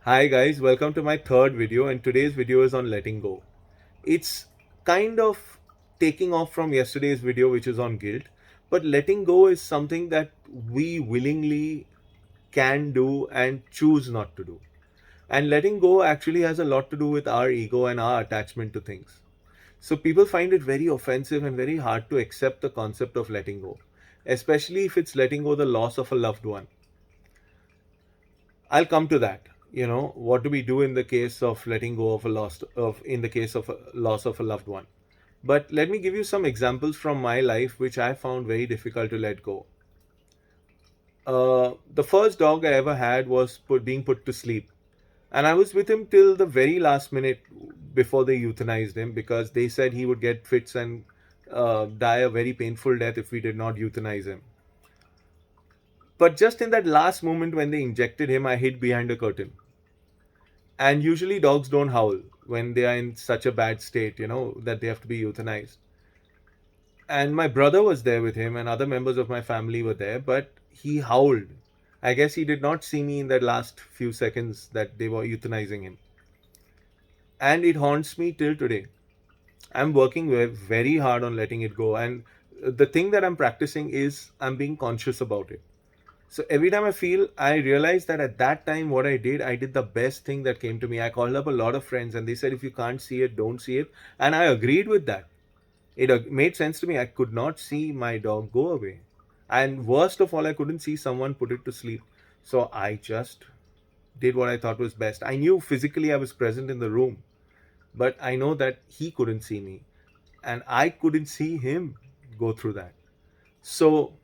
Hi guys, welcome to my third video, and today's video is on letting go. It's kind of taking off from yesterday's video, which is on guilt, but letting go is something that we willingly can do and choose not to do. And letting go actually has a lot to do with our ego and our attachment to things. So people find it very offensive and very hard to accept the concept of letting go, especially if it's letting go the loss of a loved one. I'll come to that. What do we do in the case of letting go of a lost of in the case of a loss of a loved one? But let me give you some examples from my life which I found very difficult to let go. The first dog I ever had was being put to sleep, and I was with him till the very last minute before they euthanized him because they said he would get fits and die a very painful death if we did not euthanize him. But just in that last moment when they injected him, I hid behind a curtain. And usually dogs don't howl when they are in such a bad state, that they have to be euthanized. And my brother was there with him, and other members of my family were there, but he howled. I guess he did not see me in that last few seconds that they were euthanizing him. And it haunts me till today. I'm working very hard on letting it go. And the thing that I'm practicing is I'm being conscious about it. So every time I realize that at that time, what I did the best thing that came to me. I called up a lot of friends and they said, if you can't see it, don't see it. And I agreed with that. It made sense to me. I could not see my dog go away. And worst of all, I couldn't see someone put it to sleep. So I just did what I thought was best. I knew physically I was present in the room, but I know that he couldn't see me and I couldn't see him go through that. So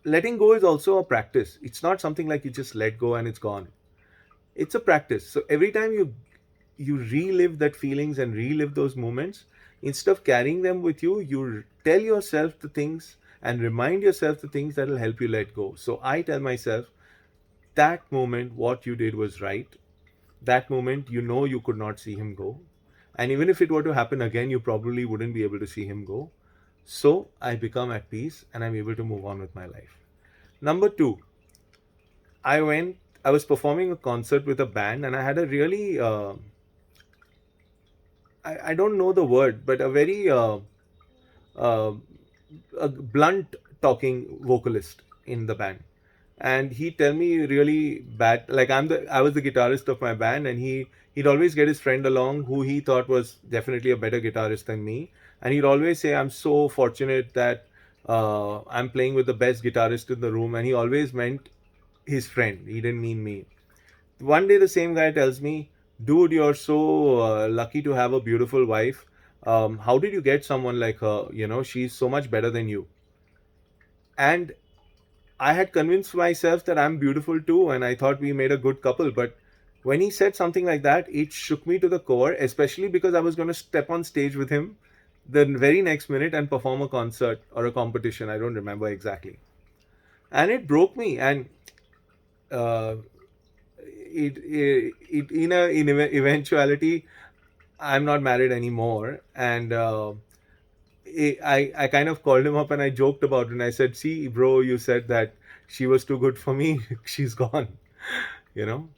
letting go is also a practice. It's not something like you just let go and it's gone. It's a practice. So every time you relive that feelings and relive those moments, instead of carrying them with you, you tell yourself the things and remind yourself the things that will help you let go. So I tell myself that moment what you did was right. That moment you could not see him go. And even if it were to happen again, you probably wouldn't be able to see him go. So I become at peace and I'm able to move on with my life. Number two, I was performing a concert with a band and I had a really, I don't know the word, but a very uh, a blunt talking vocalist in the band. And he tell me really bad, like I was the guitarist of my band, and he'd always get his friend along who he thought was definitely a better guitarist than me. And he'd always say, I'm so fortunate that I'm playing with the best guitarist in the room. And he always meant his friend, he didn't mean me. One day the same guy tells me, dude, you're so lucky to have a beautiful wife. How did you get someone like her? She's so much better than you. And I had convinced myself that I'm beautiful too, and I thought we made a good couple. But when he said something like that, it shook me to the core, especially because I was going to step on stage with him the very next minute and perform a concert or a competition. I don't remember exactly. And it broke me. And uh, in eventuality, I'm not married anymore. And I kind of called him up and I joked about it. And I said, see, bro, you said that she was too good for me. She's gone, you know?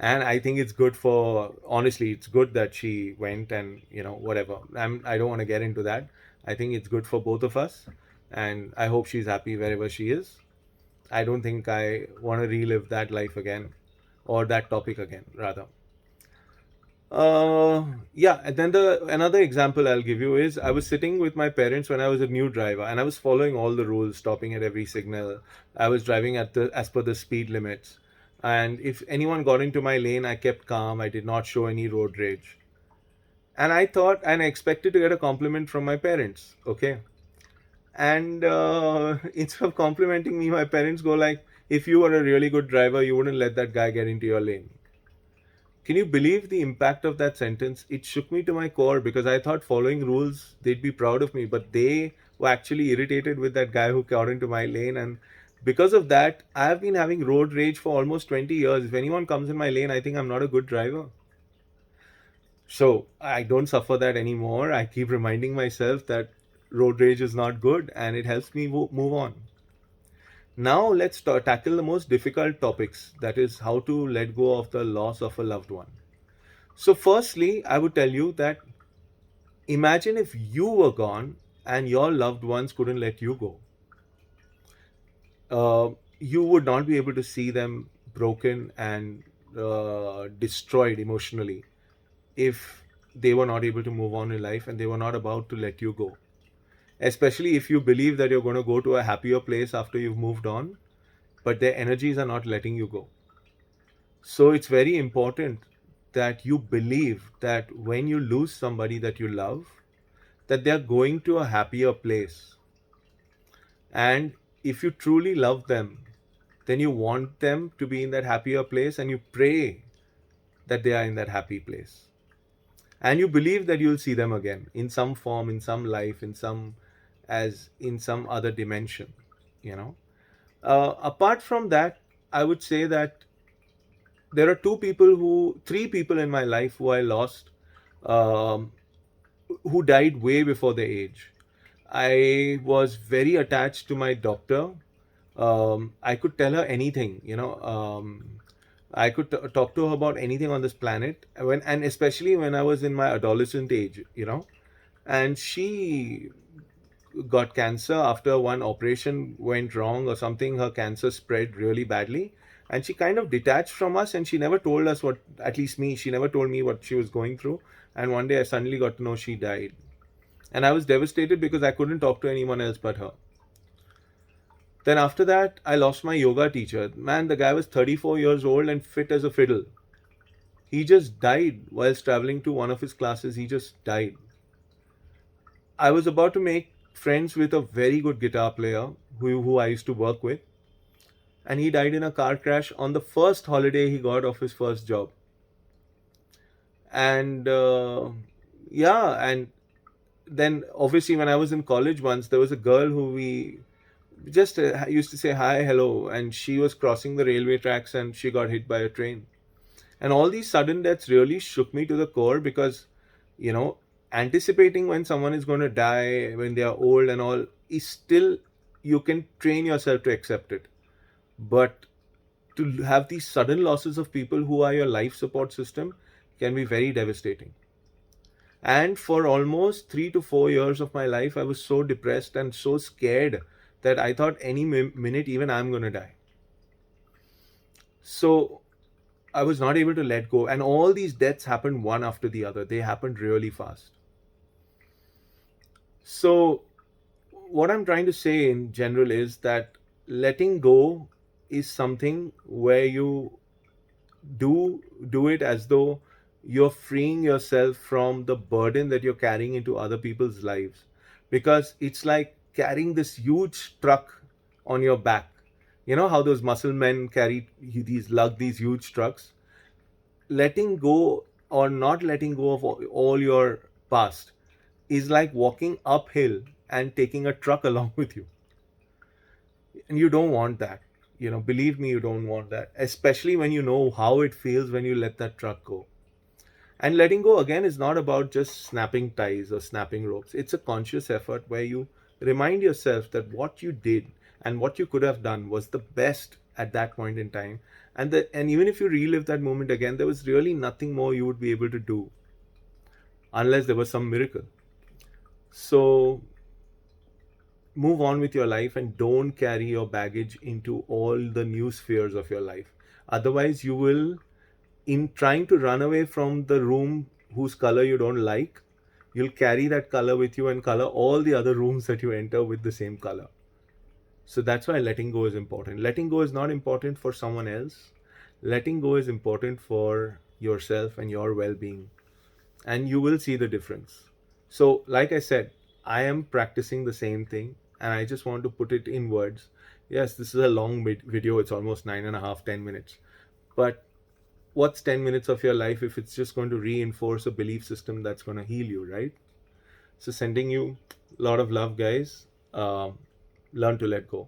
And I think it's good for, honestly, it's good that she went and, whatever. I don't want to get into that. I think it's good for both of us. And I hope she's happy wherever she is. I don't think I want to relive that life again or that topic again, rather. Yeah, and then the another example I'll give you is I was sitting with my parents when I was a new driver and I was following all the rules, stopping at every signal. I was driving at the as per the speed limits. And if anyone got into my lane, I kept calm. I did not show any road rage. And I thought and I expected to get a compliment from my parents. Okay. And instead of complimenting me, my parents go like, if you were a really good driver, you wouldn't let that guy get into your lane. Can you believe the impact of that sentence? It shook me to my core because I thought following rules, they'd be proud of me, but they were actually irritated with that guy who got into my lane. And because of that, I've been having road rage for almost 20 years. If anyone comes in my lane, I think I'm not a good driver. So I don't suffer that anymore. I keep reminding myself that road rage is not good and it helps me move on. Now let's tackle the most difficult topics, that is, how to let go of the loss of a loved one. So, firstly, I would tell you that imagine if you were gone and your loved ones couldn't let you go. You would not be able to see them broken and destroyed emotionally if they were not able to move on in life and they were not about to let you go. Especially if you believe that you're going to go to a happier place after you've moved on, but their energies are not letting you go. So it's very important that you believe that when you lose somebody that you love, that they're going to a happier place. And if you truly love them, then you want them to be in that happier place and you pray that they are in that happy place. And you believe that you'll see them again in some form, in some life, in some as in some other dimension, you know. Apart from that, I would say that there are three people in my life who I lost, um, who died way before their age. I was very attached to my doctor. I could tell her anything, you know. I could talk to her about anything on this planet, and especially when I was in my adolescent age, you know. And she got cancer after one operation went wrong or something. Her cancer spread really badly, and she kind of detached from us. And she never told us what, at least me, she never told me what she was going through. And one day I suddenly got to know she died, and I was devastated because I couldn't talk to anyone else but her. Then after that, I lost my yoga teacher. Man, the guy was 34 years old and fit as a fiddle. He just died whilst traveling to one of his classes. He just died. I was about to make friends with a very good guitar player who I used to work with, and he died in a car crash on the first holiday he got of his first job. And yeah, and then obviously when I was in college once, there was a girl who we just used to say hi, hello, and she was crossing the railway tracks and she got hit by a train. And all these sudden deaths really shook me to the core because, you know, anticipating when someone is going to die when they are old and all is still, you can train yourself to accept it. But to have these sudden losses of people who are your life support system can be very devastating. And for almost 3 to 4 years of my life, I was so depressed and so scared that I thought any minute, even I'm going to die. So I was not able to let go. And all these deaths happened one after the other. They happened really fast. So, what I'm trying to say in general is that letting go is something where you do it as though you're freeing yourself from the burden that you're carrying into other people's lives, because it's like carrying this huge truck on your back. You know how those muscle men carry these huge trucks. Letting go or not letting go of all your past is like walking uphill and taking a truck along with you, and you don't want that. You know, believe me, you don't want that, especially when you know how it feels when you let that truck go. And letting go again is not about just snapping ties or snapping ropes. It's a conscious effort where you remind yourself that what you did and what you could have done was the best at that point in time. And even if you relive that moment again, there was really nothing more you would be able to do unless there was some miracle. So move on with your life and don't carry your baggage into all the new spheres of your life. Otherwise, you will, in trying to run away from the room whose color you don't like, you'll carry that color with you and color all the other rooms that you enter with the same color. So that's why letting go is important. Letting go is not important for someone else. Letting go is important for yourself and your well being. And you will see the difference. So, like I said, I am practicing the same thing and I just want to put it in words. Yes, this is a long video, it's almost 9.5, 10 minutes. But what's 10 minutes of your life if it's just going to reinforce a belief system that's going to heal you, right? So, sending you a lot of love, guys. Learn to let go.